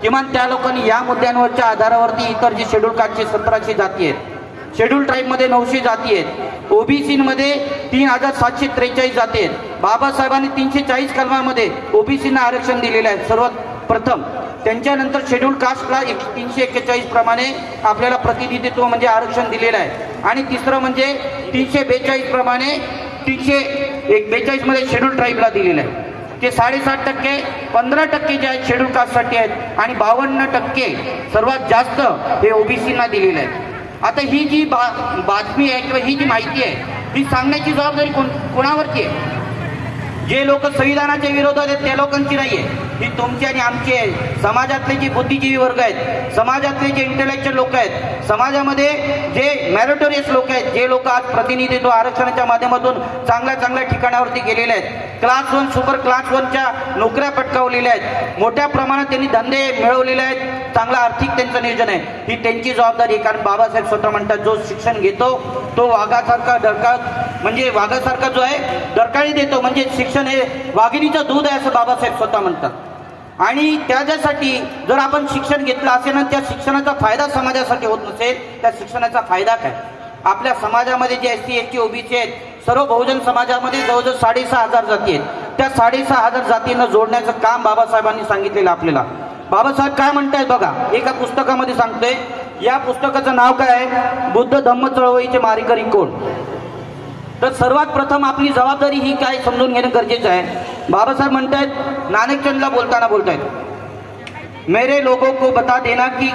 किमान त्या लोकांनी या मुद्द्यांवरच्या आधारावरती इतर जे शेड्यूल कास्टचे 1700 जाती आहेत, शेड्यूल ट्राईबमध्ये 900 जाती आहेत, ओबीसीमध्ये 3743 जाती आहेत. बाबासाहेबांनी 340 कलमामध्ये ओबीसींना आरक्षण दिलेलं आहे सर्वात प्रथम. त्यांच्यानंतर शेड्यूल कास्टला 341 प्रमाणे आपल्याला प्रतिनिधित्व म्हणजे आरक्षण दिलेलं आहे. आणि तिसरं म्हणजे 342 प्रमाणे 342 मध्ये शेड्यूल ट्राईबला दिलेलं आहे. ते 7.5%, 15% जे आहेत शेड्यूल कास्टसाठी आहेत आणि 52% सर्वात जास्त हे ओबीसींना दिलेलं आहे. आता ही जी बातमी आहे किंवा ही जी माहिती आहे ही सांगण्याची जबाबदारी कोणावरती आहे? जे लोक संविधानाच्या विरोधात आहेत त्या लोकांची नाही आहे, ही तुमची आणि आमची आहे. समाजातले जे बुद्धिजीवी वर्ग आहेत, समाजातले जे इंटेलेक्च्युअल लोक आहेत, समाजामध्ये जे मॅरिटोरियस लोक आहेत, जे लोक आज प्रतिनिधित्व आरक्षणाच्या माध्यमातून चांगल्या ठिकाणावरती गेलेले आहेत, क्लास 1 सुपर क्लास 1च्या नोकऱ्या पटकावलेल्या आहेत, मोठ्या प्रमाणात त्यांनी धंदे मिळवलेले आहेत, चांगला आर्थिक त्यांचं नियोजन आहे, ही त्यांची जबाबदारी आहे. कारण बाबासाहेब स्वतः म्हणतात जो शिक्षण घेतो तो वाघासारखा वाघासारखा जो आहे डरकाळी देतो, म्हणजे शिक्षण हे वाघिणीचं दूध आहे असं बाबासाहेब स्वतः म्हणतात. आणि त्याच्यासाठी जर आपण शिक्षण घेतलं असेल ना, त्या शिक्षणाचा फायदा समाजासाठी होत नसेल, त्या शिक्षणाचा फायदा काय? आपल्या समाजामध्ये जे SC ST OBC आहेत, सर्व बहुजन समाजामध्ये जवळजवळ 6,500 जाती आहेत. त्या 6,500 जातींना जोडण्याचं काम बाबासाहेबांनी सांगितलेलं आपल्याला. बाबासाहेब काय म्हणतायत बघा, एका पुस्तकामध्ये सांगतोय. या पुस्तकाचं नाव काय आहे? बुद्ध धम्म चळवळीचे मारेकरी कोण. तर सर्वात प्रथम आपली जबाबदारी ही काय समजून घेणं गरजेचं आहे. बाबासाहेब म्हणतायत, नानकचंदला बोलतायत, मेरे लोगों को बता देना कि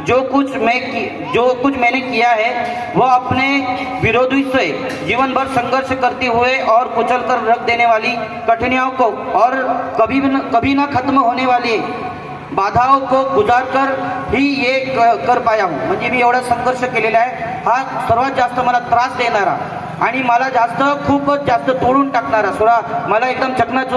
जो कुछ मैंने किया है वह अपने विरोधी से जीवन भर संघर्ष करते हुए और कुचल कर रख देने वाली कठिनाइयों को और कभी न खत्म होने वाली बाधाओं को गुजार कर ही ये कर पाया हूँ. म्हणजे मी एवढा संघर्ष केलेला आहे, हा सर्वात जास्त मला त्रास देणारा आणि मला खूपच जास्त तोडून टाकणारा, मला एकदम चकनाचूर